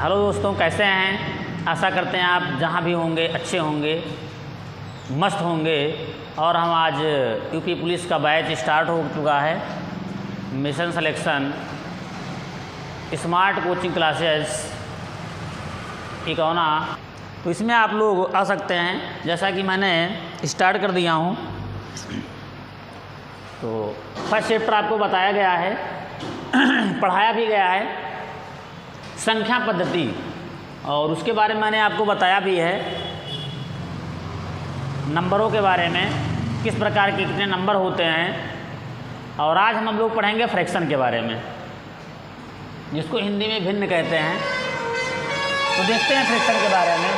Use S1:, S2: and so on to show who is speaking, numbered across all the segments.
S1: Hello दोस्तों, कैसे हैं? आशा करते हैं आप जहां भी होंगे अच्छे होंगे, मस्त होंगे। और हम आज यूपी पुलिस का बैच स्टार्ट हो चुका है। Mission selection smart coaching classes Ikauna, तो इसमें आप लोग आ सकते हैं। जैसा कि मैंने स्टार्ट कर दिया हूँ, तो फर्स्ट चैप्टर आपको बताया गया है, पढ़ाया भी गया है, संख्या पद्धति, और उसके बारे में मैंने आपको बताया भी है, नंबरों के बारे में, किस प्रकार के कितने नंबर होते हैं। और आज हम लोग पढ़ेंगे फ्रैक्शन के बारे में, जिसको हिंदी में भिन्न कहते हैं। तो देखते हैं फ्रैक्शन के बारे में।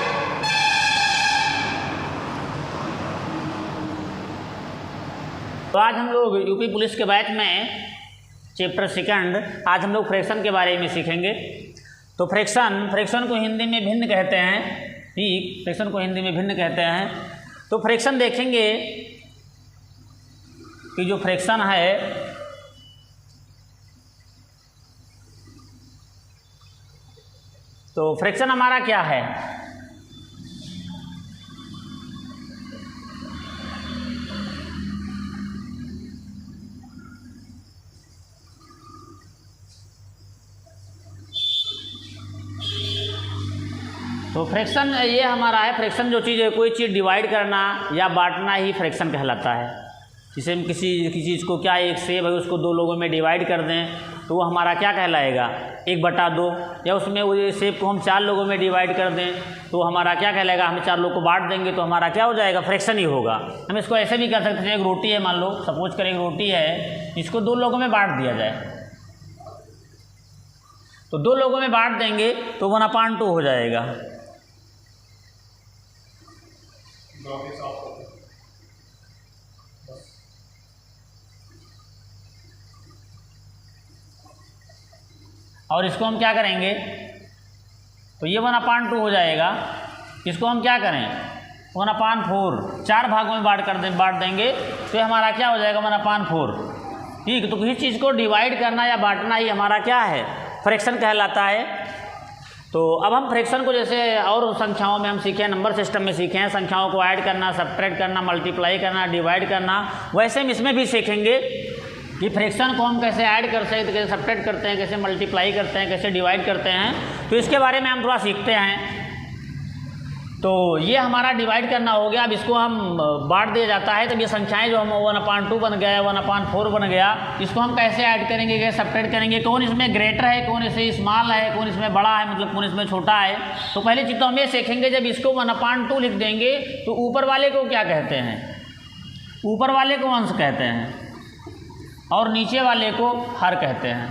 S1: तो आज हम लोग यूपी पुलिस के बैच में चैप्टर सेकंड, आज हम लोग फ्रैक्शन के बारे में सीखेंगे। तो फ्रैक्शन को हिंदी में भिन्न कहते हैं। ठीक, फ्रैक्शन को हिंदी में भिन्न कहते हैं। तो फ्रैक्शन देखेंगे कि जो फ्रैक्शन है, तो फ्रैक्शन हमारा क्या है? तो फ्रैक्शन ये हमारा है, फ्रैक्शन जो चीज़ है, कोई चीज़ डिवाइड करना या बांटना ही फ्रैक्शन कहलाता है। जैसे हम किसी चीज़ को, क्या एक सेब है, उसको दो लोगों में डिवाइड कर दें तो वो हमारा क्या कहलाएगा? 1/2। या उसमें वो सेब को हम 4 लोगों में डिवाइड कर दें तो हमारा क्या कहलाएगा? हम 4 लोगों को बांट देंगे तो हमारा क्या हो जाएगा? फ्रैक्शन ही होगा। हम इसको ऐसे भी कर सकते हैं, एक रोटी है, मान लो सपोज करें एक रोटी है, इसको 2 लोगों में बांट दिया जाए, तो 2 लोगों में बांट देंगे तो 1/2 हो जाएगा। और इसको हम क्या करेंगे? तो ये 1/2 हो जाएगा। इसको हम क्या करें? 1/4, 4 भागों में बांट देंगे तो हमारा क्या हो जाएगा? 1/4। ठीक, तो किसी चीज़ को डिवाइड करना या बांटना ही हमारा क्या है? फ्रैक्शन कहलाता है। तो अब हम फ्रैक्शन को जैसे और संख्याओं में हम सीखे, नंबर सिस्टम में सीखे हैं, संख्याओं को ऐड करना, सब्ट्रैक्ट करना, मल्टीप्लाई करना, डिवाइड करना, वैसे हम इसमें भी सीखेंगे कि फ्रैक्शन को हम कैसे ऐड कर सकते हैं, कैसे सब्ट्रैक्ट करते हैं, कैसे मल्टीप्लाई करते हैं, कैसे डिवाइड करते हैं। तो इसके बारे में हम थोड़ा सीखते हैं। तो ये हमारा डिवाइड करना हो गया। अब इसको हम बांट दिया जाता है, तब ये संख्याएं जो हम 1/2 बन गया, 1/4 बन गया, इसको हम कैसे ऐड करेंगे, कैसे सब्ट्रैक्ट करेंगे, कौन इसमें ग्रेटर है, कौन इससे स्मॉल है, कौन इसमें बड़ा है, मतलब कौन इसमें छोटा है। तो पहली चीज़ तो हम ये सीखेंगे, जब इसको 1/2 लिख देंगे तो ऊपर वाले को क्या कहते हैं? ऊपर वाले को अंश कहते हैं और नीचे वाले को हर कहते हैं।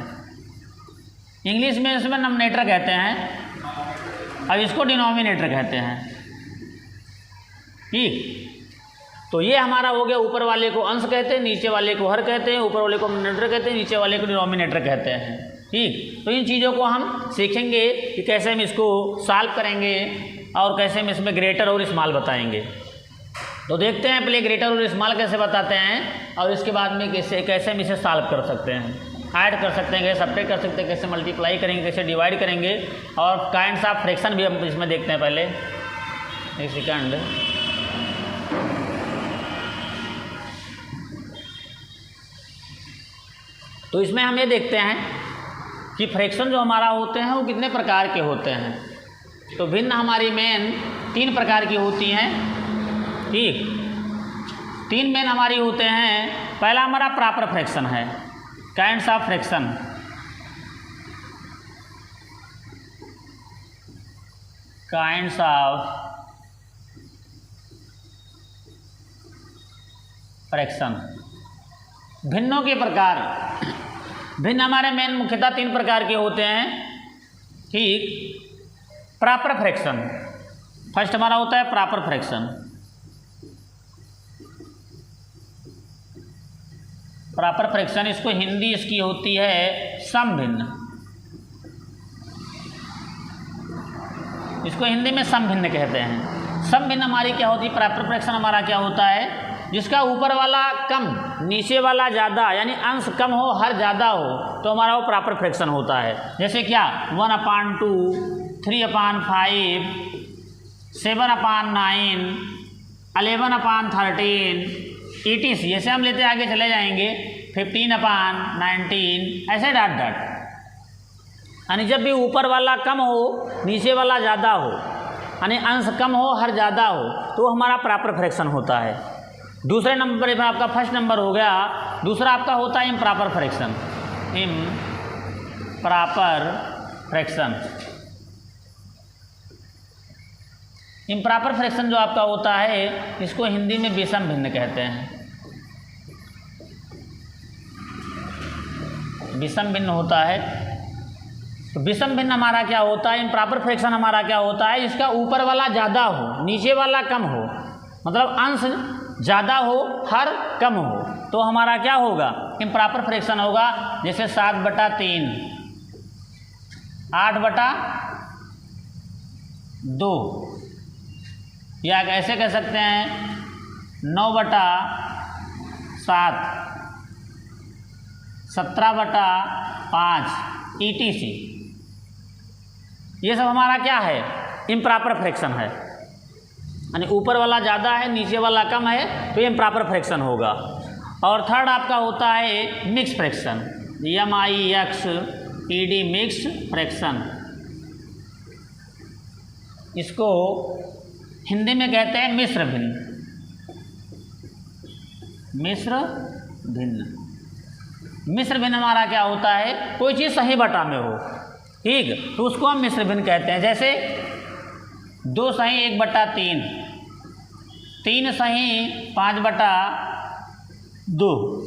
S1: इंग्लिश में इसमें नॉमिनेटर कहते हैं, अब इसको डिनोमिनेटर कहते हैं। ठीक, तो ये हमारा हो गया, ऊपर वाले को अंश कहते हैं, नीचे वाले को हर कहते हैं, ऊपर वाले को नॉमिनेटर कहते हैं, नीचे वाले को डिनोमिनेटर कहते हैं। ठीक, तो इन चीज़ों को हम सीखेंगे कि कैसे हम इसको सॉल्व करेंगे और कैसे हम इसमें ग्रेटर और स्मॉल बताएंगे। तो देखते हैं पहले ग्रेटर और स्मॉल कैसे बताते हैं, और इसके बाद में कैसे हम इसे सॉल्व कर सकते हैं, ऐड कर सकते हैं, कैसे सब्ट्रैक्ट कर सकते हैं, कैसे मल्टीप्लाई करेंगे, कैसे डिवाइड करेंगे, और काइंड्स ऑफ फ्रैक्शन भी हम इसमें देखते हैं। पहले एक सेकंड, तो इसमें हम ये देखते हैं कि फ्रैक्शन जो हमारा होते हैं वो कितने प्रकार के होते हैं। तो भिन्न हमारी मेन 3 प्रकार की होती हैं। ठीक, 3 मेन हमारी होते हैं। पहला हमारा प्रॉपर फ्रैक्शन है, kinds of fraction. Kinds of fraction, भिन्नों के प्रकार। भिन्न हमारे मेन मुख्यतः 3 प्रकार के होते हैं। ठीक, प्रॉपर फ्रैक्शन फर्स्ट हमारा होता है, प्रॉपर फ्रैक्शन। प्रॉपर फ्रैक्शन, इसको हिंदी इसकी होती है समभिन्न। इसको हिंदी में समभिन्न कहते हैं। समभिन्न हमारी क्या होती है? प्रॉपर फ्रैक्शन हमारा क्या होता है? जिसका ऊपर वाला कम नीचे वाला ज़्यादा, यानी अंश कम हो हर ज़्यादा हो, तो हमारा वो प्रॉपर फ्रैक्शन होता है। जैसे क्या 1/2, 3/5, 7/9, 11/13 ETC, ऐसे हम लेते आगे चले जाएंगे, 15/19, ऐसे डॉट डॉट। यानी जब भी ऊपर वाला कम हो नीचे वाला ज़्यादा हो, यानी अंश कम हो हर ज़्यादा हो, तो हमारा प्रॉपर फ्रैक्शन होता है। दूसरे नंबर पर आपका फर्स्ट नंबर हो गया, दूसरा आपका होता है improper fraction. Improper fraction, improper fraction जो आपका होता है इसको हिंदी में विषम भिन्न कहते हैं। विषम भिन्न होता है। तो विषम भिन्न हमारा क्या होता है, इम्प्रॉपर फ्रैक्शन हमारा क्या होता है, जिसका ऊपर वाला ज़्यादा हो नीचे वाला कम हो, मतलब अंश ज़्यादा हो हर कम हो, तो हमारा क्या होगा, इम्प्रॉपर फ्रैक्शन होगा। जैसे 7/3, 8/2, या ऐसे कह सकते हैं 9/7, 17/5 ETC। ये सब हमारा क्या है, इम्प्रॉपर फ्रैक्शन है। यानी ऊपर वाला ज़्यादा है नीचे वाला कम है, तो ये इम्प्रॉपर फ्रैक्शन होगा। और थर्ड आपका होता है mix fraction, MIXED, mix fraction. इसको हिंदी में कहते हैं मिश्र भिन्न। मिश्र भिन्न, मिश्र भिन्न हमारा क्या होता है, कोई चीज़ सही बटा में हो, ठीक, तो उसको हम मिश्र भिन्न कहते हैं। जैसे 2 सही 1/3, 3 सही 5/2,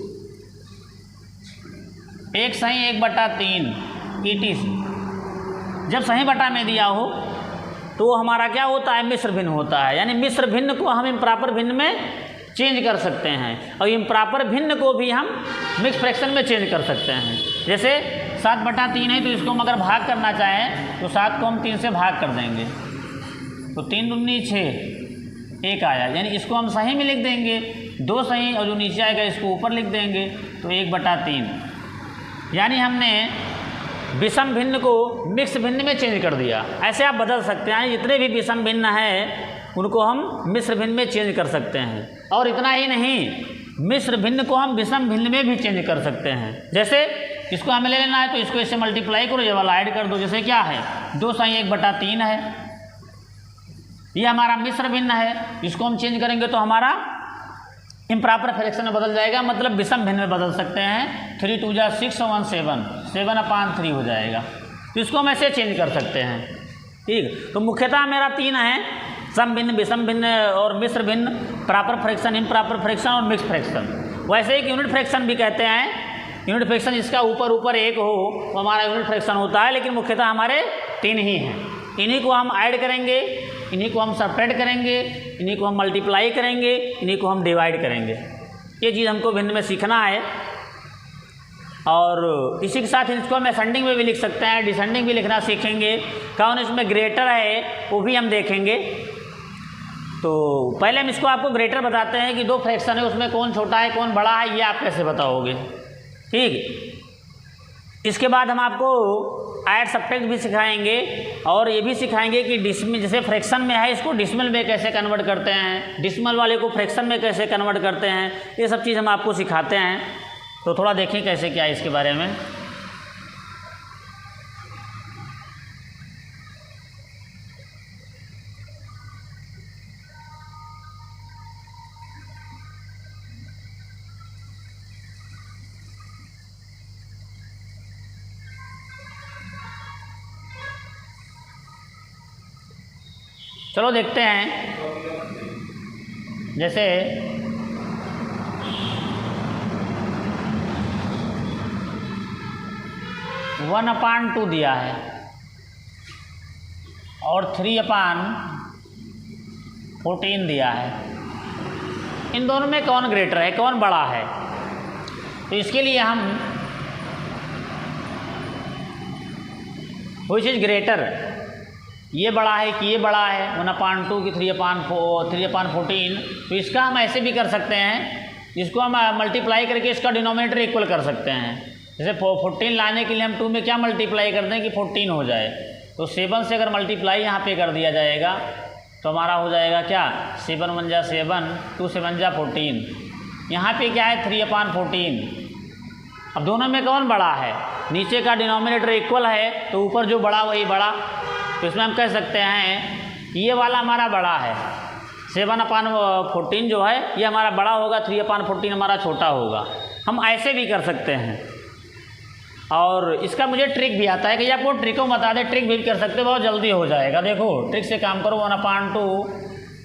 S1: 1 सही 1/3 ETC। जब सही बटा में दिया हो तो वो हमारा क्या होता है, मिश्र भिन्न होता है। यानी मिश्र भिन्न को हम इम्प्रॉपर भिन्न में चेंज कर सकते हैं, और इम्प्रॉपर भिन्न को भी हम मिक्स फ्रैक्शन में चेंज कर सकते हैं। जैसे 7/3 है, तो इसको हम अगर भाग करना चाहें तो 7 को हम 3 से भाग कर देंगे, तो 3 दूनी 6, 1 आया। यानी इसको हम सही में लिख देंगे, 2 सही, और जो नीचे आएगा इसको ऊपर लिख देंगे, तो 1/3। यानी हमने विषम भिन्न को मिक्स भिन्न में चेंज कर दिया। ऐसे आप बदल सकते हैं, जितने भी विषम भिन्न हैं उनको हम मिश्र भिन्न में चेंज कर सकते हैं। और इतना ही नहीं, मिश्र भिन्न को हम विषम भिन्न में भी चेंज कर सकते हैं। जैसे इसको हमें ले लेना है, तो इसको इससे मल्टीप्लाई करो, ये वाला ऐड कर दो। जैसे क्या है, 2 सही 1/3 है, ये हमारा मिश्र भिन्न है। इसको हम चेंज करेंगे तो हमारा इम्प्रॉपर फ्रैक्शन में बदल जाएगा, मतलब विषम भिन्न में बदल सकते हैं। 3 2 जा 6 1 7, 7/3 हो जाएगा। तो इसको हम ऐसे चेंज कर सकते हैं, ठीक। तो मुख्यतः मेरा 3 है, सम भिन्न, विषम भिन्न और मिश्र भिन्न, प्रॉपर फ्रैक्शन, इम्प्रॉपर फ्रैक्शन और मिक्स फ्रैक्शन। वैसे एक यूनिट फ्रैक्शन भी कहते हैं। यूनिट फ्रैक्शन जिसका ऊपर 1 हो वो हमारा यूनिट फ्रैक्शन होता है, लेकिन मुख्यतः हमारे 3 ही हैं। इन्हीं को हम ऐड करेंगे, इन्हीं को हम सब्ट्रैक्ट करेंगे, इन्हीं को हम मल्टीप्लाई करेंगे, इन्हीं को हम डिवाइड करेंगे। ये चीज़ हमको भिन्न में सीखना है। और इसी के साथ इसको हम असेंडिंग में भी लिख सकते हैं, डिसेंडिंग भी लिखना सीखेंगे। कौन इसमें ग्रेटर है वो भी हम देखेंगे। तो पहले हम इसको आपको ग्रेटर बताते हैं कि 2 फ्रैक्शन है, उसमें कौन छोटा है कौन बड़ा है, ये आप कैसे बताओगे, ठीक। इसके बाद हम आपको ऐड सब्ट्रैक्ट भी सिखाएंगे, और ये भी सिखाएंगे कि डिसमिल, जैसे फ्रैक्शन में है इसको डिसमिल में कैसे कन्वर्ट करते हैं, डिसमिल वाले को फ्रैक्शन में कैसे कन्वर्ट करते हैं, ये सब चीज़ हम आपको सिखाते हैं। तो थोड़ा देखें कैसे क्या है इसके बारे में। चलो देखते हैं। जैसे 1/2 दिया है और 3/14 दिया है। इन दोनों में कौन ग्रेटर है, कौन बड़ा है? तो इसके लिए हम व्हिच इज ग्रेटर, ये बड़ा है कि ये बड़ा है, 1/2 की 3/14। तो इसका हम ऐसे भी कर सकते हैं, इसको हम मल्टीप्लाई करके इसका डिनोमिनेटर इक्वल कर सकते हैं। जैसे 14 लाने के लिए हम 2 में क्या मल्टीप्लाई करते हैं कि 14 हो जाए, तो 7 से अगर मल्टीप्लाई यहाँ पे कर दिया जाएगा तो हमारा हो जाएगा क्या, 7 1 जा 7, 2 7 जा 14। यहाँ पे क्या है 3/14। अब दोनों में कौन बड़ा है, नीचे का डिनोमिनेटर इक्वल है तो ऊपर जो बड़ा वही बड़ा। तो इसमें हम कह सकते हैं ये वाला हमारा बड़ा है, 7/14 जो है ये हमारा बड़ा होगा, 3/14 हमारा छोटा होगा। हम ऐसे भी कर सकते हैं। और इसका मुझे ट्रिक भी आता है कि आपको ट्रिकों बता दें, ट्रिक भी कर सकते हो, बहुत जल्दी हो जाएगा। देखो ट्रिक से काम करो, 1/2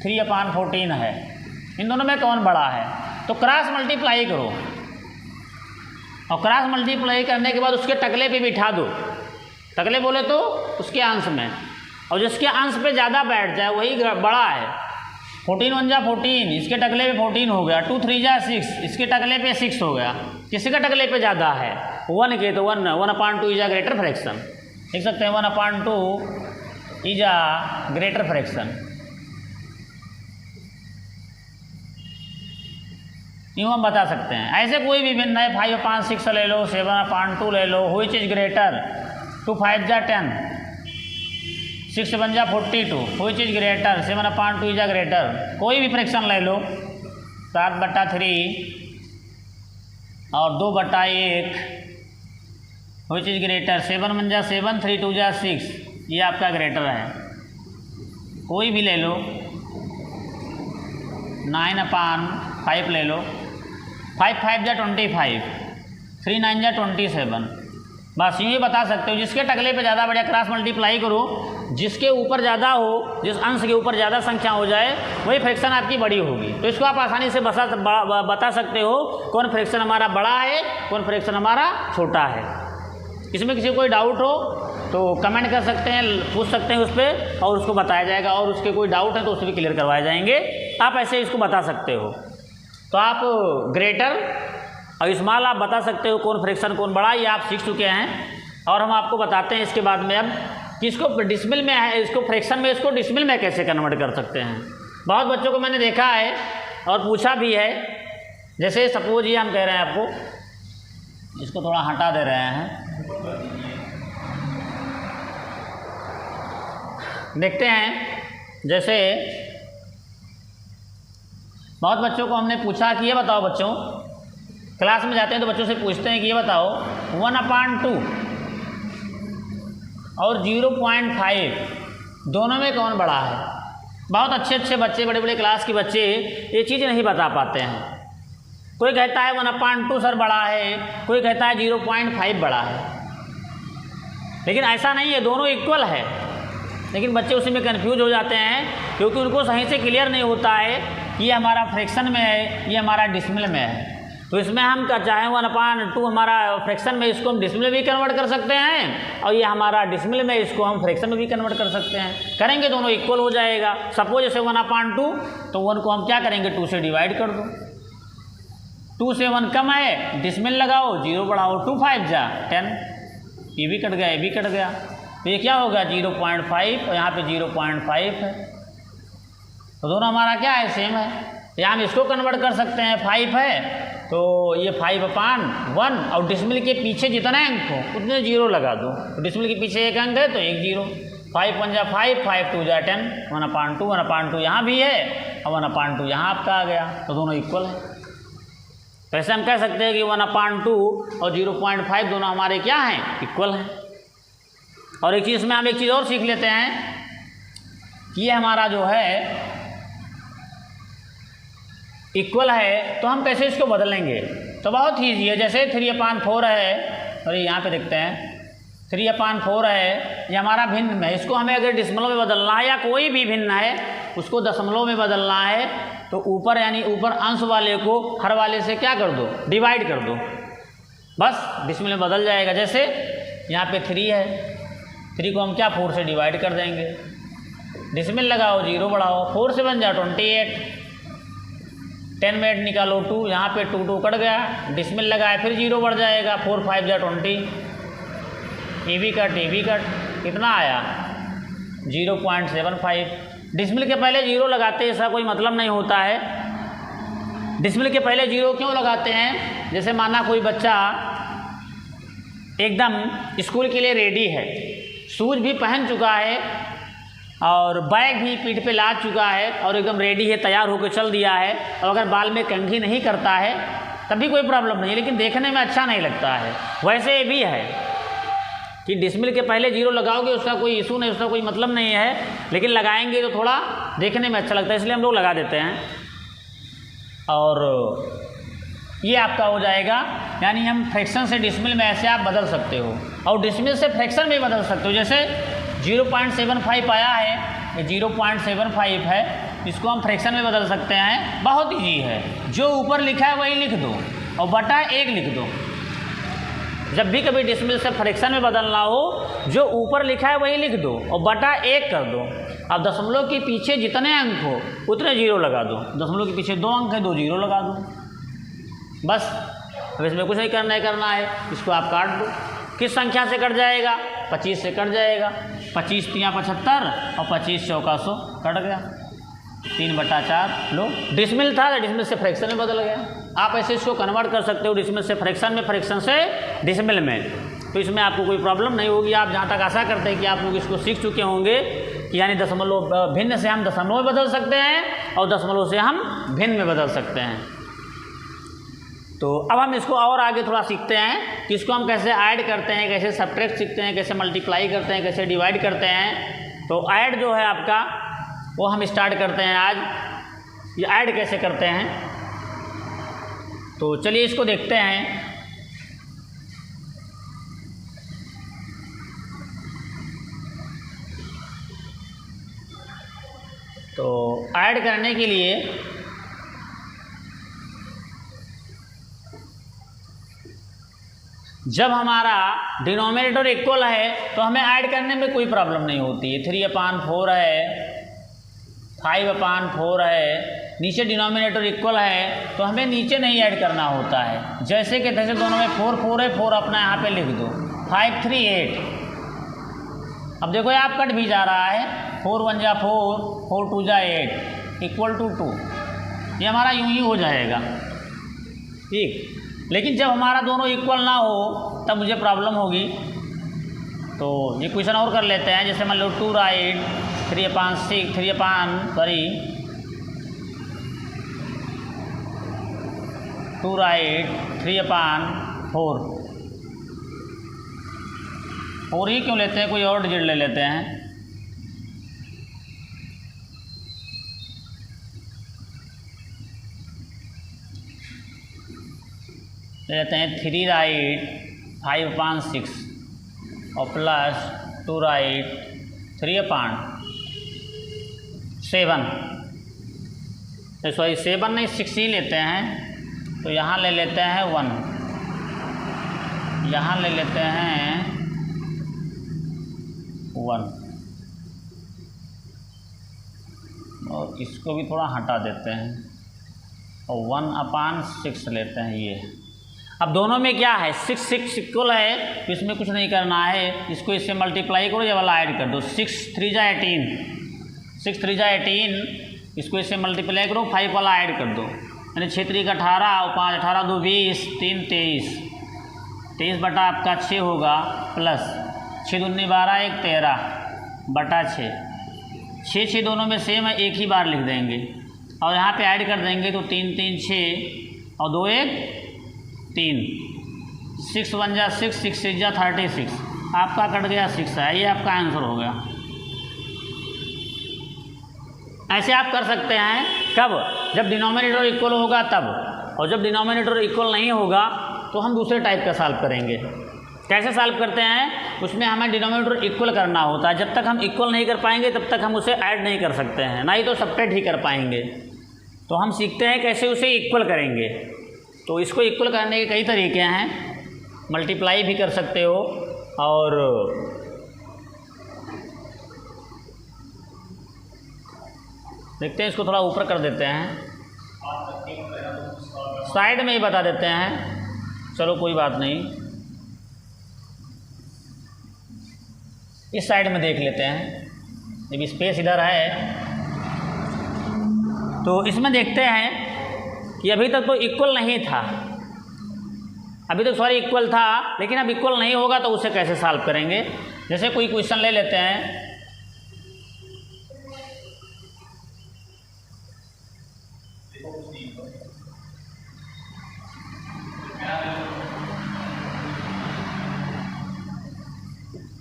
S1: 3/14 है, इन दोनों में कौन बड़ा है, तो क्रॉस मल्टीप्लाई करो और क्रॉस मल्टीप्लाई करने के बाद उसके टकले पे बिठा दो। टकले बोले तो उसके अंश में, और जिसके अंश पे ज़्यादा बैठ जाए वही बड़ा है। 14 1 जा 14, इसके टकले पे 14 हो गया। 2 3 जा 6, इसके टकले पे 6 हो गया। किसी का टकले पे ज़्यादा है 1 के तो 1/2 इज अ ग्रेटर फ्रैक्शन। लिख सकते हैं 1/2 इज अ ग्रेटर फ्रैक्शन। यूँ हम बता सकते हैं। ऐसे कोई भी भिन्न है, 5/6 ले लो, 7/2 ले लो, व्हिच इज ग्रेटर, 2 5 जा 10, 6 7 जा 42, which is greater, 7/2 is a greater. कोई भी फ्रैक्शन ले लो, 7/3 और 2/1, व्हिच इज ग्रेटर, 7 1 जा 7, 3 2 जा 6, ये आपका ग्रेटर है। कोई भी ले लो, 9/5 ले लो, 5 5 जा 25, 3 9 जा 27। बस यूँ ही बता सकते हो, जिसके टकले पे ज़्यादा बढ़िया क्रॉस मल्टीप्लाई करो, जिसके ऊपर ज़्यादा हो, जिस अंश के ऊपर ज़्यादा संख्या हो जाए वही फ्रैक्शन आपकी बड़ी होगी। तो इसको आप आसानी से बता सकते हो कौन फ्रैक्शन हमारा बड़ा है, कौन फ्रैक्शन हमारा छोटा है। इसमें किसी को कोई डाउट हो तो कमेंट कर सकते हैं, पूछ सकते हैं उस पर, और उसको बताया जाएगा। और उसके कोई डाउट है तो उससे भी क्लियर करवाए जाएंगे। आप ऐसे इसको बता सकते हो। तो आप ग्रेटर और स्मॉल आप बता सकते हो कौन फ्रैक्शन कौन बड़ा, ये आप सीख चुके हैं। और हम आपको बताते हैं इसके बाद में अब कि इसको डिसमिल में है, इसको फ्रैक्शन में, इसको डिसमिल में कैसे कन्वर्ट कर सकते हैं। बहुत bच्चों को मैंने देखा है और पूछा भी है। जैसे सपोज ये हम कह रहे हैं आपको, इसको थोड़ा हटा दे रहे हैं, देखते हैं। जैसे बहुत बच्चों को हमने पूछा कि ये बताओ, बच्चों क्लास में जाते हैं तो बच्चों से पूछते हैं कि ये बताओ 1/2 और 0.5 दोनों में कौन बड़ा है। बहुत अच्छे अच्छे बच्चे, बड़े बड़े क्लास के बच्चे ये चीज़ नहीं बता पाते हैं। कोई कहता है 1/2 सर बड़ा है, कोई कहता है 0.5 बड़ा है, लेकिन ऐसा नहीं है, दोनों इक्वल है। लेकिन बच्चे उसी में कंफ्यूज हो जाते हैं क्योंकि उनको सही से क्लियर नहीं होता है कि ये हमारा फ्रैक्शन में है, ये हमारा डिसमिल में है। तो इसमें हम चाहे 1/2 हमारा फ्रैक्शन में, इसको हम डिसमिल में भी कन्वर्ट कर सकते हैं, और ये हमारा डिसमिल में, इसको हम फ्रैक्शन में भी कन्वर्ट कर सकते हैं। करेंगे दोनों इक्वल हो जाएगा। सपोज जैसे 1/2 तो 1 को हम क्या करेंगे, 2 से डिवाइड कर दो। 2 से 1 कम है, डिसमिल लगाओ, 0 बढ़ाओ, 2 5 जा 10, ये भी कट गया, ये भी कट गया। तो ये क्या होगा 0.5 और यहाँ पे 0.5 है। तो दोनों हमारा क्या है, सेम है। या हम इसको कन्वर्ट कर सकते हैं, 5 है तो ये 5/1, और डिसमिल के पीछे जितना अंक हो उतने 0 लगा दो। तो डिसमिल के पीछे एक अंक है तो एक 0। 5 1 जा 5, 5 2 जा 10, 1/2 यहाँ भी है और 1/2 यहाँ आपका आ गया। तो दोनों इक्वल है। तो ऐसे हम कह सकते हैं कि 1/2 और 0.5 दोनों हमारे क्या हैं, इक्वल हैं। और एक चीज़ में हम एक चीज़ और सीख लेते हैं कि ये हमारा जो है इक्वल है, तो हम कैसे इसको बदलेंगे। तो बहुत ईजी है। जैसे 3/4 है, और यहाँ पे देखते हैं 3/4 है, ये हमारा भिन्न में, इसको हमें अगर डिसमिलों में बदलना है या कोई भी भिन्न है उसको दशमलव में बदलना है, तो ऊपर यानी ऊपर अंश वाले को हर वाले से क्या कर दो, डिवाइड कर दो, बस डिसमिल में बदल जाएगा। जैसे यहाँ पे 3 है, 3 को हम क्या 4 से डिवाइड कर देंगे, डिसमिल लगाओ, 0 बढ़ाओ, 4 से 1 जा 28, 10 में 8 निकालो 2, यहाँ पे 2 2 कट गया, डिसमिल लगाए फिर 0 बढ़ जाएगा, 4 5 जा 20, ये भी कट, कितना आया 0.75। डिसमिल के पहले 0 लगाते हैं, ऐसा कोई मतलब नहीं होता है। डिसमिल के पहले 0 क्यों लगाते हैं, जैसे माना कोई बच्चा एकदम स्कूल के लिए रेडी है, शूज भी पहन चुका है और बैग भी पीठ पे लाद चुका है और एकदम रेडी है, तैयार होकर चल दिया है, और अगर बाल में कंघी नहीं करता है तभी कोई प्रॉब्लम नहीं है, लेकिन देखने में अच्छा नहीं लगता है। वैसे ये भी है कि डिसमिल के पहले 0 लगाओगे उसका कोई इशू नहीं, उसका कोई मतलब नहीं है, लेकिन लगाएंगे तो थोड़ा देखने में अच्छा लगता है, इसलिए हम लोग लगा देते हैं। और ये आपका हो जाएगा, यानी हम फ्रैक्शन से डिसमिल में ऐसे आप बदल सकते हो, और डिसमिल से फ्रैक्शन में बदल सकते हो। जैसे 0.75 आया है, ये 0.75 है, इसको हम फ्रैक्शन में बदल सकते हैं। बहुत ईजी है, जो ऊपर लिखा है वही लिख दो और बटा 1 लिख दो। जब भी कभी डिसमिल से फ्रैक्शन में बदलना हो, जो ऊपर लिखा है वही लिख दो और बटा 1 कर दो। अब दशमलव के पीछे जितने अंक हो उतने 0 लगा दो। दशमलव के पीछे 2 अंक है, 2 0 लगा दो, बस। अब इसमें कुछ नहीं करना है, इसको आप काट दो। किस संख्या से कट जाएगा? 25 से कट जाएगा। 25 तियाँ 75 और 25 चौका 100 कट गया। 3/4 लो, डिसमिल था तो डिसमिल से फ्रैक्शन में बदल गया। आप ऐसे इसको कन्वर्ट कर सकते हो, डिसमिल से फ्रैक्शन में, फ्रैक्शन से डिसमिल में, तो इसमें आपको कोई प्रॉब्लम नहीं होगी। आप जहाँ तक आशा करते हैं कि आप लोग इसको सीख चुके होंगे कि यानी दशमलव भिन्न से हम दशमलव में बदल सकते हैं और दशमलव से हम भिन्न में बदल सकते हैं। तो अब हम इसको और आगे थोड़ा सीखते हैं कि इसको हम कैसे ऐड करते हैं, कैसे सब्ट्रैक्ट सीखते हैं, कैसे मल्टीप्लाई करते हैं, कैसे डिवाइड करते हैं। तो ऐड जो है आपका वो हम स्टार्ट करते हैं आज। ये ऐड कैसे करते हैं, तो चलिए इसको देखते हैं। तो ऐड करने के लिए जब हमारा डिनोमिनेटर इक्वल है तो हमें ऐड करने में कोई प्रॉब्लम नहीं होती है। 3/4 है, 5/4 है, नीचे डिनोमिनेटर इक्वल है तो हमें नीचे नहीं ऐड करना होता है। जैसे कि तैसे दोनों में 4 4 है, 4 अपना यहाँ पे लिख दो। 5 3 8। अब देखो आप कट भी जा रहा है, 4 1 जा 4, 4 2 जा 8 इक्वल टू 2। ये हमारा यूं ही हो जाएगा, ठीक। लेकिन जब हमारा दोनों इक्वल ना हो तब मुझे प्रॉब्लम होगी। तो ये क्वेश्चन और कर लेते हैं। जैसे मान लो 2 राइट 3/6 2 राइट 3/4। 4 ही क्यों लेते हैं, कोई और डिजिट ले लेते हैं। लेते हैं 3 राइट 5/6 और प्लस 2 राइट 3/7। सॉरी 7 नहीं 6 ही लेते हैं। तो यहाँ ले लेते हैं 1, यहाँ ले लेते हैं 1 और इसको भी थोड़ा हटा देते हैं और 1/6 लेते हैं ये। अब दोनों में क्या है, 6 6 इक्वल है तो इसमें कुछ नहीं करना है, इसको इससे मल्टीप्लाई करो, ये वाला ऐड कर दो। 6 3 जा 18, 6 3 जा 18, इसको इससे मल्टीप्लाई करो, 5 वाला ऐड कर दो, यानी 6 3 का 18 और 5 18 2 20 3 23, 23 बटा आपका 6 होगा, प्लस 6 दूनी 12 1 13 बटा 6। 6 6 दोनों में सेम है, एक ही बार लिख देंगे और यहाँ पे ऐड कर देंगे तो 3 3 6 और 2 1 3। 6 1 जा 6, 6 6 जा 36, आपका कट गया 6 है, ये आपका आंसर हो गया। ऐसे आप कर सकते हैं, कब? जब डिनोमिनेटर इक्वल होगा तब, और जब डिनोमिनेटर इक्वल नहीं होगा तो हम दूसरे टाइप का सॉल्व करेंगे। कैसे सॉल्व करते हैं, उसमें हमें डिनोमिनेटर इक्वल करना होता है। जब तक हम इक्वल नहीं कर पाएंगे तब तक हम उसे ऐड नहीं कर सकते हैं, ना ही तो सब्ट्रैक्ट ही कर पाएंगे। तो हम सीखते हैं कैसे उसे इक्वल करेंगे। तो इसको इक्वल करने के कई तरीके हैं, मल्टीप्लाई भी कर सकते हो और देखते हैं, इसको थोड़ा ऊपर कर देते हैं, साइड में ही बता देते हैं। चलो कोई बात नहीं, इस साइड में देख लेते हैं, जब स्पेस इधर है तो इसमें देखते हैं कि अभी तक तो इक्वल नहीं था, अभी तक सॉरी इक्वल था, लेकिन अब इक्वल नहीं होगा तो उसे कैसे सॉल्व करेंगे। जैसे कोई क्वेश्चन ले लेते हैं,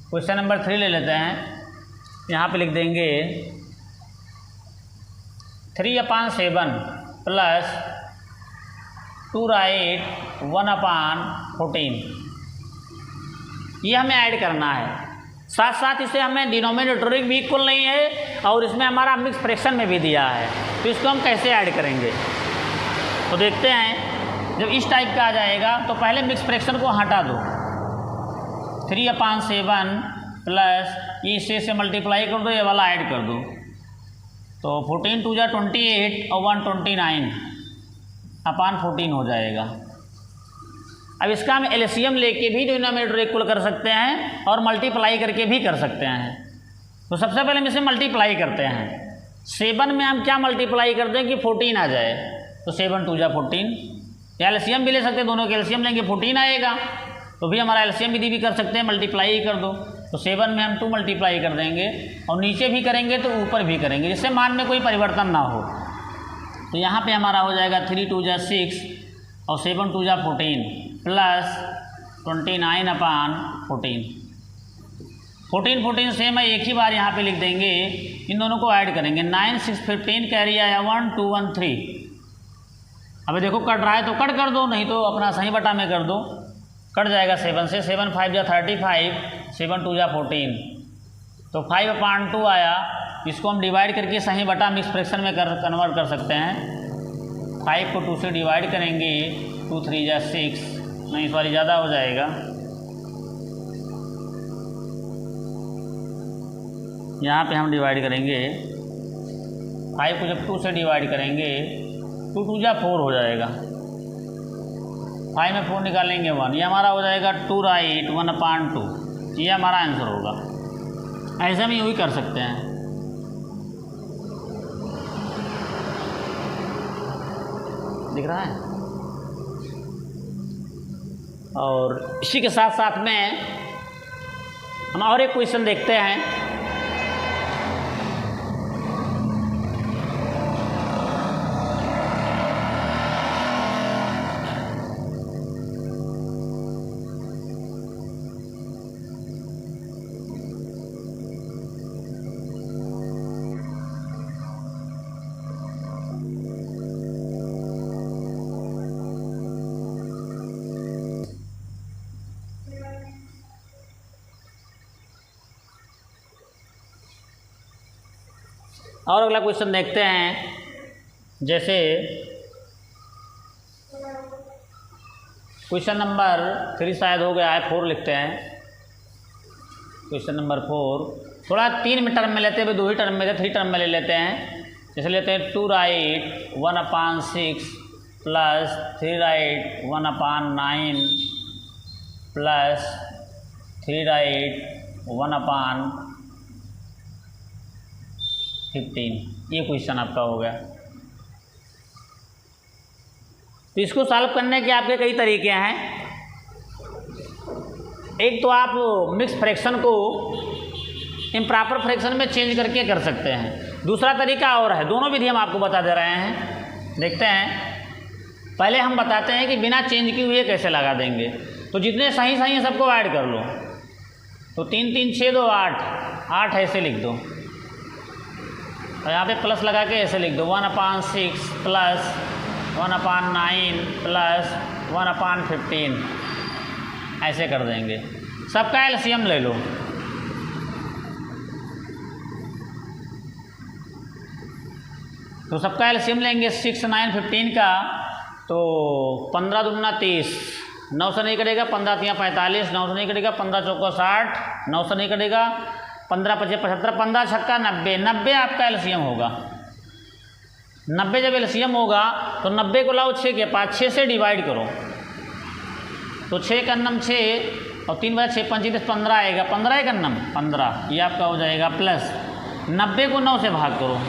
S1: क्वेश्चन नंबर 3 ले लेते हैं। यहाँ पे लिख देंगे 3/7 प्लस 2 राइट 1/14, ये हमें ऐड करना है। साथ साथ इसे हमें डिनोमिनेटर भी इक्वल नहीं है और इसमें हमारा मिक्स फ्रैक्शन में भी दिया है, तो इसको हम कैसे ऐड करेंगे तो देखते हैं। जब इस टाइप का आ जाएगा तो पहले मिक्स फ्रैक्शन को हटा दो, 3/7 प्लस ये इसे से मल्टीप्लाई कर दो, ये वाला ऐड कर दो, तो 14 2 28 और 129/14 हो जाएगा। अब इसका हम एलसीएम लेके भी डिनोमिनेटर इक्वल कर सकते हैं और मल्टीप्लाई करके भी कर सकते हैं। तो सबसे पहले हम इसे मल्टीप्लाई करते हैं। 7 में हम क्या मल्टीप्लाई करते हैं कि 14 आ जाए, तो 7 2 14, या एलसीएम भी ले सकते हैं, दोनों के एलसीएम लेंगे 14 आएगा, तो भी हमारा एलसीएम विधि भी कर सकते हैं, मल्टीप्लाई ही कर दो। तो 7 में हम 2 मल्टीप्लाई कर देंगे और नीचे भी करेंगे तो ऊपर भी करेंगे, जिससे मान में कोई परिवर्तन ना हो। तो यहाँ पे हमारा हो जाएगा 3 2 6 और 7 2 14 प्लस 29/14। 14 14 सेम है, एक ही बार यहाँ पे लिख देंगे, इन दोनों को ऐड करेंगे। 9 6 15 कैरी आया 1 2 1 3। अभी देखो कट रहा है तो कट कर दो, नहीं तो अपना सही बटा में कर दो, कट जाएगा 7 से। 7 5 35, 7 2 14, तो 5/2 आया। इसको हम डिवाइड करके सही बटा मिक्स फ्रैक्शन में कन्वर्ट कर सकते हैं। 5 को 2 से डिवाइड करेंगे, 2 3 6, नहीं सॉरी ज़्यादा हो जाएगा, यहाँ पे हम डिवाइड करेंगे। 5 को जब 2 से डिवाइड करेंगे 2 2 4 हो जाएगा, 5 में 4 निकालेंगे 1, ये हमारा हो जाएगा 2 राइट 1/2, ये हमारा आंसर होगा। ऐसे हम यूँ ही कर सकते हैं। दिख रहा है। और इसी के साथ साथ में हम और एक क्वेश्चन देखते हैं। और अगला क्वेश्चन देखते हैं। जैसे क्वेश्चन नंबर 3 शायद हो गया है, 4 लिखते हैं। क्वेश्चन नंबर 4 थोड़ा 3 टर्म में लेते हैं, 2 ही टर्म में, 3 टर्म में ले लेते हैं। जैसे लेते हैं 2 right 1/6 plus 3 right 1/9 plus 3 right 1/15। ये क्वेश्चन आपका हो गया। तो इसको सॉल्व करने के आपके कई तरीके हैं। एक तो आप मिक्स फ्रैक्शन को इम्प्रॉपर फ्रैक्शन में चेंज करके कर सकते हैं। दूसरा तरीका और है, दोनों विधि हम आपको बता दे रहे हैं। देखते हैं। पहले हम बताते हैं कि बिना चेंज किए हुए कैसे लगा देंगे। तो जितने सही सही हैं सबको ऐड कर लो। तो 3 3 6 2 8 ऐसे लिख दो, और यहाँ पे प्लस लगा के ऐसे लिख दो 1/6 प्लस 1/9 प्लस 1/15 ऐसे कर देंगे। सबका एलसीएम ले लो। तो सबका एलसीएम लेंगे 6 9 15 का, तो 15 दूना 30, 9 से नहीं कटेगा, 15 3 45, 9 से नहीं कटेगा, 15 चौका 60, 9 से नहीं कटेगा, 15 5 75, 15 छक्का 90, 90 आपका एलसीएम होगा। 90 जब एलसीएम होगा तो 90 को लाओ 6 के पास, 6 से डिवाइड करो, तो 6 का नम 6 और 3 बार 6 25 15 आएगा, 15 का नम 15, ये आपका हो जाएगा। प्लस 90 को 9 से भाग करो,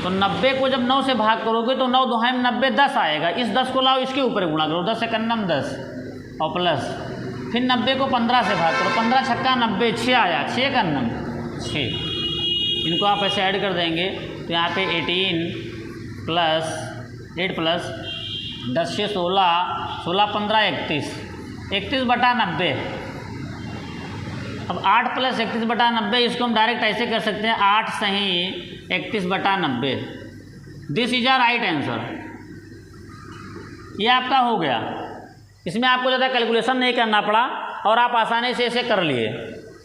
S1: तो 90 को जब 9 से भाग करोगे तो 9 2 90 10 आएगा। इस 10 को लाओ इसके ऊपर गुणा करो, 10 से कन्नम 10 और प्लस फिर 90 को 15 से भाग करो, 15 छक्का 90, 6 आया, 6 का 6, इनको आप ऐसे ऐड कर देंगे तो यहाँ पे 18 प्लस 8 प्लस 10 से 16, 16 15 31, 31 बटा 90। अब 8 प्लस 31 बटा 90, इसको हम डायरेक्ट ऐसे कर सकते हैं 8 सही 31 बटा 90। This is our right answer. ये आपका हो गया, इसमें आपको ज़्यादा कैलकुलेशन नहीं करना पड़ा और आप आसानी से इसे कर लिए,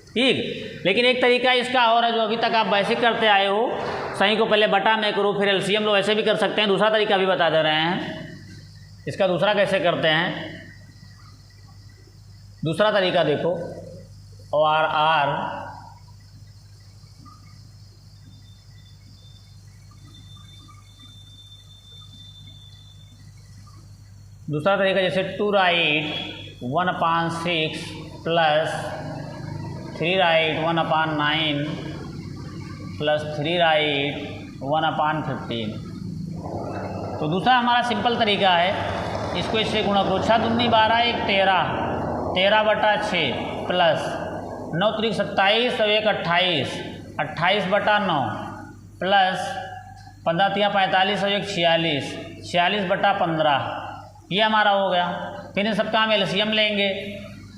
S1: ठीक। लेकिन एक तरीका इसका और है जो अभी तक आप वैसे करते आए हो, सही को पहले बटा में करो फिर एलसीएम लो, ऐसे भी कर सकते हैं। दूसरा तरीका भी बता दे रहे हैं, इसका दूसरा कैसे करते हैं। दूसरा तरीका देखो, और आर दूसरा तरीका जैसे 2 right 1/6 plus 3 right 1/9 plus 3 right 1/15। तो दूसरा हमारा सिंपल तरीका है, इसको इससे गुणा करो। 6 दूनी 12, 1 13, 13 बटा 6 प्लस 9 त्रिक 27 और 1 28, 28 बटा 9 प्लस 15 तिया 45 और 1 46, 46 बटा 15। ये हमारा हो गया। फिर इन सबका हम एलसीएम लेंगे,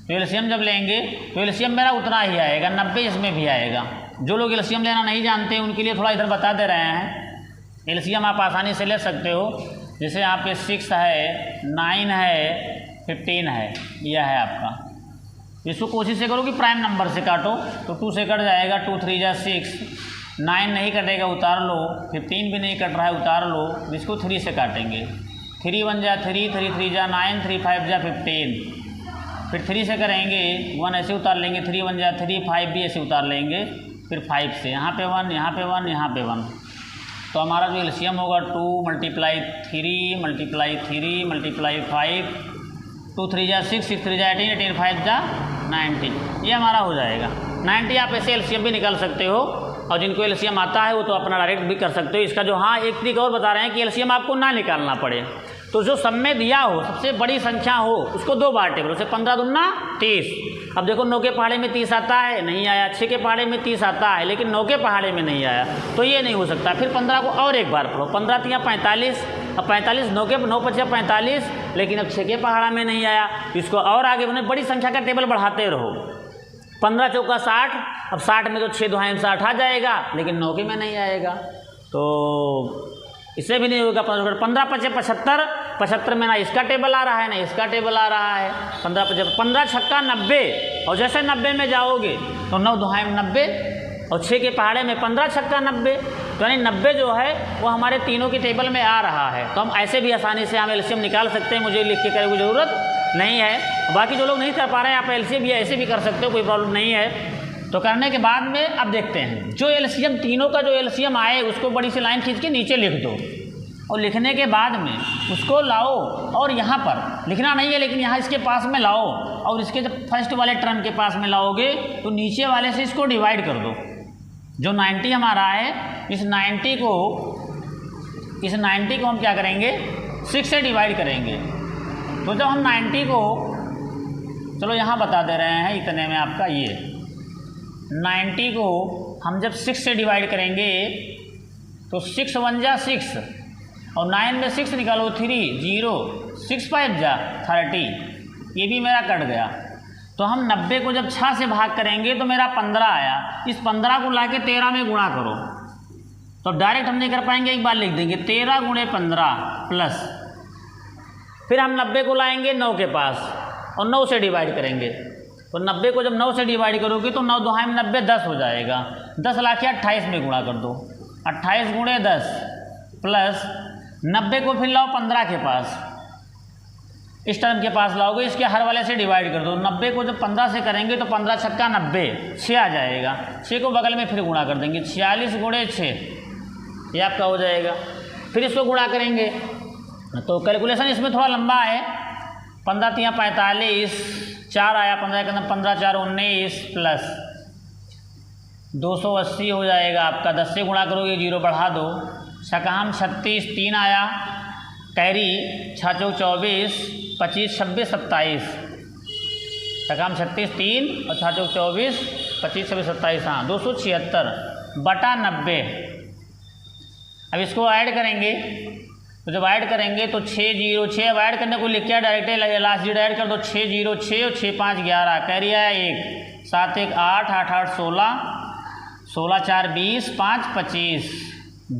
S1: तो एलसीएम जब लेंगे तो एलसीएम मेरा उतना ही आएगा, 90 इसमें भी आएगा। जो लोग एलसीएम लेना नहीं जानते उनके लिए थोड़ा इधर बता दे रहे हैं। एलसीएम आप आसानी से ले सकते हो, जैसे यहाँ पे 6 है, 9 है, 15 है, यह है आपका। इसको कोशिश से करो कि प्राइम नंबर से काटो, तो 2 से कट जाएगा, 2 3 जा 6, 9 नहीं कटेगा उतार लो, 15 भी नहीं कट रहा है उतार लो, इसको 3 से काटेंगे। 3 1 जा 3, 3 3 जा 9, 3 5 जा 15, फिर 3 से करेंगे 1 ऐसे उतार लेंगे, 3 1 जा 3, 5 भी ऐसे उतार लेंगे, फिर 5 से यहाँ पे 1, यहाँ पे 1, यहाँ पे 1। तो हमारा जो एलसीएम होगा 2 × 3 × 3 × 5, 2 3 जा 6, 6 3 जा 18, 18 5 जा 90, ये हमारा हो जाएगा 90। आप ऐसे एलसीएम भी निकाल सकते हो, और जिनको एलसीएम आता है वो तो अपना डायरेक्ट भी कर सकते हो। इसका जो हाँ एक ट्रिक और बता रहे हैं कि एलसीएम आपको ना निकालना पड़े, तो जो सब में दिया हो सबसे बड़ी संख्या हो उसको 2 बार टेबल, उसे 15 दूना 30। अब देखो 9 के पहाड़े में 30 आता है, नहीं आया। 6 के पहाड़े में 30 आता है, लेकिन 9 के पहाड़े में नहीं आया, तो ये नहीं हो सकता। फिर 15 को और एक बार पढ़ो, 15 तिया 45, अब 45 9 के 9 5 45, लेकिन अब 6 के पहाड़ा में नहीं आया, इसको और आगे बने बड़ी संख्या का टेबल बढ़ाते रहो। 15 चौका 60, अब 60 में तो 6 दुहाई 60 आ जाएगा, लेकिन 9 के में नहीं आएगा, तो इससे भी नहीं होगा। 15 5 75, 75 में ना इसका टेबल आ रहा है ना इसका टेबल आ रहा है। 15 5 15 छक्का 90, और जैसे 90 में जाओगे तो 9 दुहाई 90, और 6 के पहाड़े में 15 छक्का 90, तो यानी 90 जो है वो हमारे तीनों की टेबल में आ रहा है। तो हम ऐसे भी आसानी से हम एलसीएम निकाल सकते हैं, मुझे लिख के करने की ज़रूरत नहीं है। बाकी जो लोग नहीं कर पा रहे हैं आप एलसीएम भी ऐसे भी कर सकते हो, कोई प्रॉब्लम नहीं है। तो करने के बाद में अब देखते हैं जो एलसीएम तीनों का जो एलसीएम आए उसको बड़ी सी लाइन खींच के नीचे लिख दो, और लिखने के बाद में उसको लाओ और यहाँ पर लिखना नहीं है, लेकिन यहाँ इसके पास में लाओ, और इसके जब फर्स्ट वाले टर्म के पास में लाओगे तो नीचे वाले से इसको डिवाइड कर दो। जो 90 हमारा है, इस 90 को हम क्या करेंगे 6 से डिवाइड करेंगे। तो जब हम 90 को, चलो यहाँ बता दे रहे हैं इतने में आपका ये 90 को हम जब 6 से डिवाइड करेंगे तो 6 1 जा 6, और 9 में 6 निकालो 3 0, 6 5 जा 30, ये भी मेरा कट गया। तो हम 90 को जब 6 से भाग करेंगे तो मेरा 15 आया। इस 15 को लाके 13 में गुणा करो, तो डायरेक्ट हम नहीं कर पाएंगे, एक बार लिख देंगे 13 × 15 प्लस, फिर हम 90 को लाएंगे 9 के पास और 9 से डिवाइड करेंगे। तो 90 को जब 9 से डिवाइड करोगे तो 9 दुहाई में 90 10 हो जाएगा, 10 लाके 28 में गुणा कर दो, 28 × 10 प्लस 90 को फिर लाओ 15 के पास, इस टर्म के पास लाओगे, इसके हर वाले से डिवाइड कर दो। 90 को जब 15 से करेंगे तो 15 छक्का 90, 6 आ जाएगा, 6 को बगल में फिर गुणा कर देंगे, 46 × 6 ये आपका हो जाएगा। फिर इसको गुणा करेंगे तो कैलकुलेशन इसमें थोड़ा लंबा है। 15 तिया 45, 4 आया, 15 के अंदर 15 4 19 प्लस 280 हो जाएगा आपका। 10 से गुणा करोगे 0 बढ़ा दो, शकाम 36, 3 आया, कैरी 6 चौक 24, 25 26 27, सकाम 36 3 और 6 चौक 24 25 26 27, हाँ 276/90। अब इसको ऐड करेंगे, तो जब ऐड करेंगे तो 606, अब ऐड करने को लिख के डायरेक्ट लास्ट जीरो ऐड कर दो, 606 और 6 5 11, कैरी आया 1, 7 1 8 8 8 16, 16 4 20, 5 25,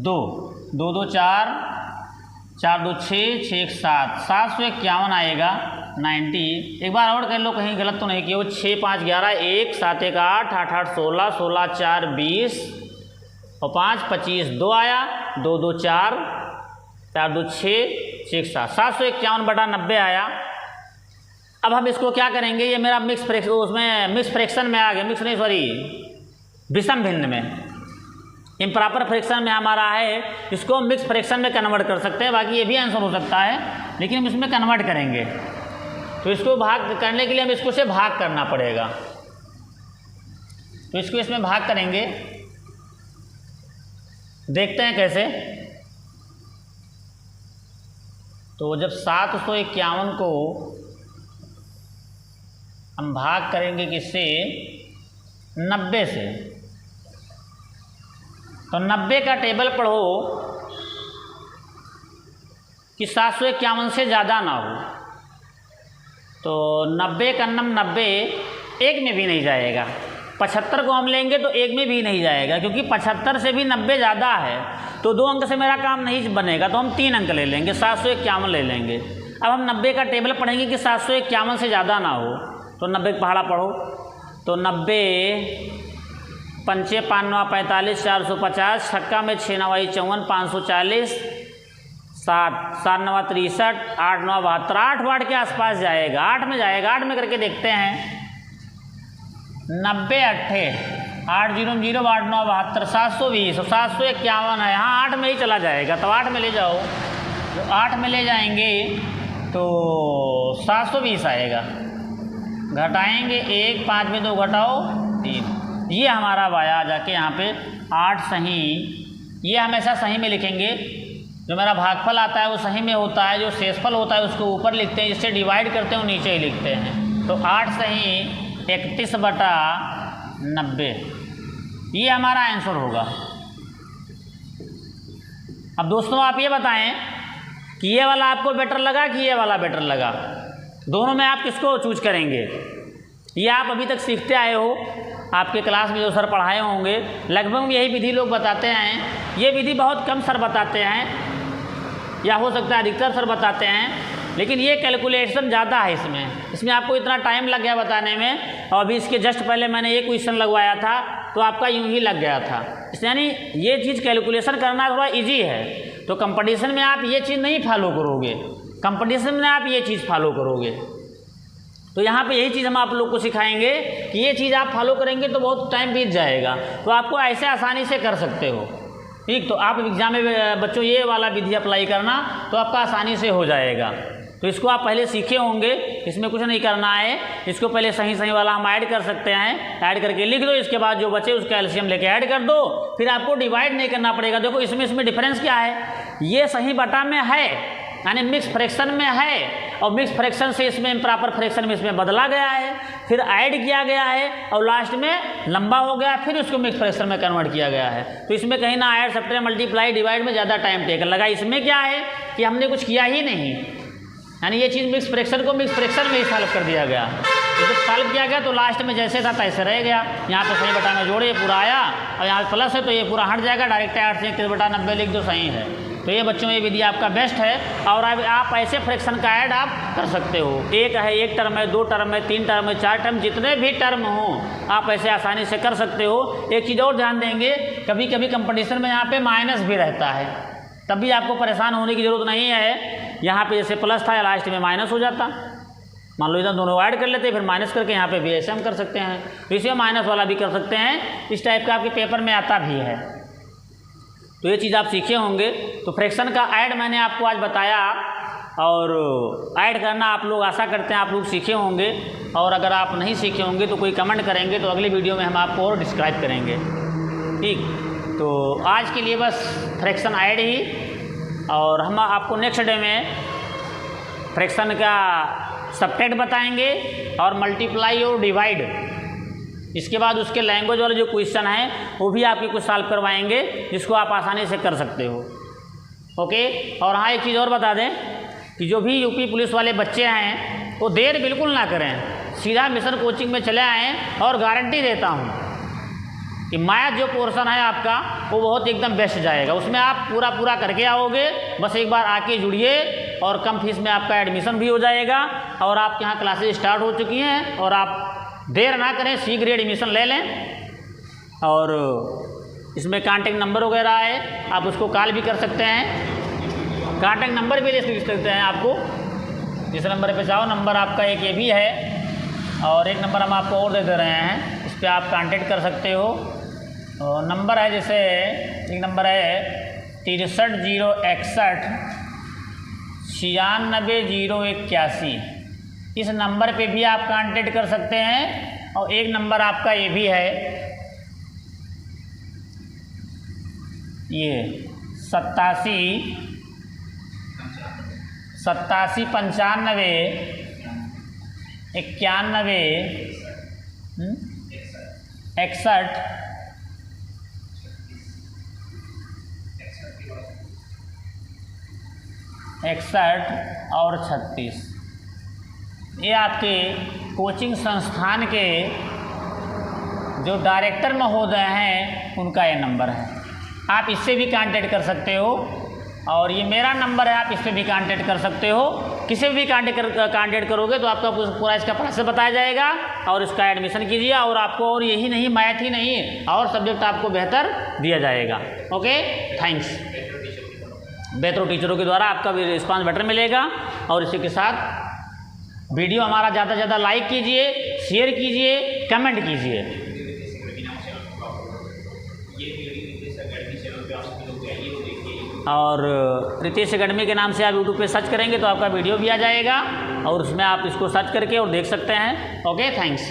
S1: 2 2 2 4, 4 2 6, 6 1 7, 751 आएगा 90। एक बार और कर लो, कहीं गलत तो नहीं किया, वो 6 5 11 1 7 1 8 8 8 16, 16 4 20 और 5 25, 2 आया, 2 2 4 4 2 6 6 7, 751/90 आया। अब हम इसको क्या करेंगे, ये मेरा मिक्स फ्रैक्शन, उसमें मिक्स फ्रैक्शन में आ गया, मिक्स नहीं सॉरी विषम भिन्न में, इम्प्रॉपर फ्रैक्शन में हमारा है, इसको हम मिक्स फ्रैक्शन में कन्वर्ट कर सकते हैं। बाकी ये भी आंसर हो सकता है, लेकिन हम इसमें कन्वर्ट करेंगे, तो इसको भाग करने के लिए हम इसको से भाग करना पड़ेगा। तो इसको इसमें भाग करेंगे, देखते हैं कैसे। तो जब 751 को हम भाग करेंगे किससे, 90 से, तो 90 का टेबल पढ़ो कि 751 से ज़्यादा ना हो। तो 90 का 90 एक में भी नहीं जाएगा, 75 को हम लेंगे तो एक में भी नहीं जाएगा, क्योंकि 75 से भी 90 ज़्यादा है, तो 2 अंक से मेरा काम नहीं बनेगा, तो हम 3 अंक ले लेंगे, 751 ले लेंगे। अब हम 90 का टेबल पढ़ेंगे कि 751 से ज़्यादा ना हो, तो 90 का पहाड़ा पढ़ो, तो 90 पंचे 5 9 45 450, छक्का में 6 9 54 540, 7 7 9 63, 8 9 72, 8 वाट के आसपास जाएगा, 8 में जाएगा। 8 में करके देखते हैं, 90 8 8 0 0 8 9 72, 720 और 751 है, हाँ 8 में ही चला जाएगा, तो 8 में ले जाओ, तो 8 में ले जाएंगे तो 720 आएगा। घटाएंगे 1, 5 में 2 घटाओ 3, ये हमारा वाया जाके यहाँ पे 8 सही। ये हमेशा सही में लिखेंगे, जो मेरा भागफल आता है वो सही में होता है, जो शेषफल होता है उसको ऊपर लिखते हैं, जिससे डिवाइड करते हैं वो नीचे ही लिखते हैं। तो 8 सही 31/90, ये हमारा आंसर होगा। अब दोस्तों आप ये बताएं कि ये वाला आपको बेटर लगा कि ये वाला बेटर लगा, दोनों में आप किसको चूज करेंगे। ये आप अभी तक सीखते आए हो, आपके क्लास में जो सर पढ़ाए होंगे लगभग यही विधि लोग बताते हैं। ये विधि बहुत कम सर बताते हैं, या हो सकता है अधिकतर सर बताते हैं, लेकिन ये कैलकुलेशन ज़्यादा है इसमें आपको इतना टाइम लग गया बताने में, और अभी इसके जस्ट पहले मैंने एक क्वेश्चन लगवाया था तो आपका यूं ही लग गया था। यानी ये चीज़ कैलकुलेशन करना थोड़ा इजी है, तो कंपटीशन में आप ये चीज़ नहीं फॉलो करोगे, कंपटीशन में आप ये चीज़ फॉलो करोगे। तो यहाँ पे यही चीज़ हम आप लोग को सिखाएंगे कि ये चीज़ आप फॉलो करेंगे तो बहुत टाइम बीत जाएगा, तो आपको ऐसे आसानी से कर सकते हो। ठीक, तो आप एग्जाम में बच्चों ये वाला विधि अप्लाई करना तो आपका आसानी से हो जाएगा। तो इसको आप पहले सीखे होंगे, इसमें कुछ नहीं करना है, इसको पहले सही सही वाला हम ऐड कर सकते हैं, ऐड करके लिख दो, इसके बाद जो बचे उसका एलसीएम लेके ऐड कर दो, फिर आपको डिवाइड नहीं करना पड़ेगा। देखो इसमें डिफरेंस क्या है, ये सही बटा में है यानी मिक्स फ्रैक्शन में है, और मिक्स फ्रैक्शन से इसमें इम्प्रॉपर फ्रैक्शन में इसमें बदला गया है, फिर ऐड किया गया है और लास्ट में लंबा हो गया, फिर उसको मिक्स फ्रैक्शन में कन्वर्ट किया गया है। तो इसमें कहीं ना ऐड सब्ट्रैक्ट मल्टीप्लाई डिवाइड में ज़्यादा टाइम टेक लगा। इसमें क्या है कि हमने कुछ किया ही नहीं, यानी ये चीज़ मिक्स फ्रैक्शन को मिक्स फ्रैक्शन में ही सॉल्व कर दिया गया। तो जब सॉल्व किया गया तो लास्ट में जैसे था तैसे रह गया। यहाँ पे सही बटा में जोड़े, ये पूरा आया, और यहाँ प्लस है तो ये पूरा हट जाएगा, डायरेक्ट 8 से 31/90 लिख दो, सही है। तो ये बच्चों ये विधि आपका बेस्ट है, और अब आप ऐसे फ्रैक्शन का ऐड आप कर सकते हो। एक है, एक टर्म है, 2 टर्म है, 3 टर्म है, 4 टर्म, जितने भी टर्म हों आप ऐसे आसानी से कर सकते हो। एक चीज़ और ध्यान देंगे, कभी कभी कंपटीशन में यहाँ पे माइनस भी रहता है, तब भी आपको परेशान होने की ज़रूरत नहीं है। यहाँ पे जैसे प्लस था लास्ट में माइनस हो जाता, मान लो इधर दोनों ऐड कर लेते फिर माइनस करके यहाँ पे भी ऐसे हम कर सकते हैं, तो इसमें माइनस वाला भी कर सकते हैं। इस टाइप का आपके पेपर में आता भी है। तो ये चीज़ आप सीखे होंगे। तो फ्रैक्शन का ऐड मैंने आपको आज बताया, और ऐड करना आप लोग आशा करते हैं आप लोग सीखे होंगे, और अगर आप नहीं सीखे होंगे तो कोई कमेंट करेंगे तो अगली वीडियो में हम आपको और डिस्क्राइब करेंगे। ठीक, तो आज के लिए बस फ्रैक्शन ऐड ही, और हम आपको नेक्स्ट डे में फ्रैक्शन का सब्ट्रैक्ट बताएंगे और मल्टीप्लाई और डिवाइड। इसके बाद उसके लैंग्वेज वाले जो क्वेश्चन हैं वो भी आपके कुछ सॉल्व करवाएंगे, जिसको आप आसानी से कर सकते हो। ओके। और हाँ, एक चीज़ और बता दें कि जो भी यूपी पुलिस वाले बच्चे हैं वो देर बिल्कुल ना करें, सीधा मिशन कोचिंग में चले आएँ। और गारंटी देता हूँ कि मैथ जो पोर्शन है आपका वो बहुत एकदम बेस्ट जाएगा, उसमें आप पूरा करके आओगे। बस एक बार आके जुड़िए और कम फीस में आपका एडमिशन भी हो जाएगा। और आपके यहाँ क्लासेस स्टार्ट हो चुकी हैं और आप देर ना करें, शीघ्र एडमिशन ले लें। और इसमें कॉन्टेक्ट नंबर वगैरह है, आप उसको कॉल भी कर सकते हैं, कॉन्टेक्ट नंबर भी ले सकते हैं आपको। जिस नंबर पे चाहो, नंबर आपका एक ये भी है और एक नंबर हम आपको और दे दे रहे हैं, इस पर आप कांटेक्ट कर सकते हो। और नंबर है जैसे एक नंबर है 63061 96 081, इस नंबर पे भी आप कांटेक्ट कर सकते हैं। और एक नंबर आपका ये भी है, ये 87 95 91 61 61 और 36। ये आपके कोचिंग संस्थान के जो डायरेक्टर महोदय हैं उनका ये नंबर है, आप इससे भी कांटेक्ट कर सकते हो। और ये मेरा नंबर है, आप इस पर भी कांटेक्ट कर सकते हो। किसी भी कांटेक्ट करोगे तो आपका पूरा इसका प्रोसेस बताया जाएगा और इसका एडमिशन कीजिए। और आपको और यही नहीं, मैथ ही नहीं और सब्जेक्ट आपको बेहतर दिया जाएगा। Okay, thanks. बेहतर टीचरों के द्वारा आपका भी रिस्पांस बेटर मिलेगा। और इसी के साथ वीडियो हमारा ज़्यादा से ज़्यादा लाइक कीजिए, शेयर कीजिए, कमेंट कीजिए। और रितेश अकेडमी के नाम से आप यूट्यूब पे सर्च करेंगे तो आपका वीडियो भी आ जाएगा और उसमें आप इसको सर्च करके और देख सकते हैं। Okay, thanks.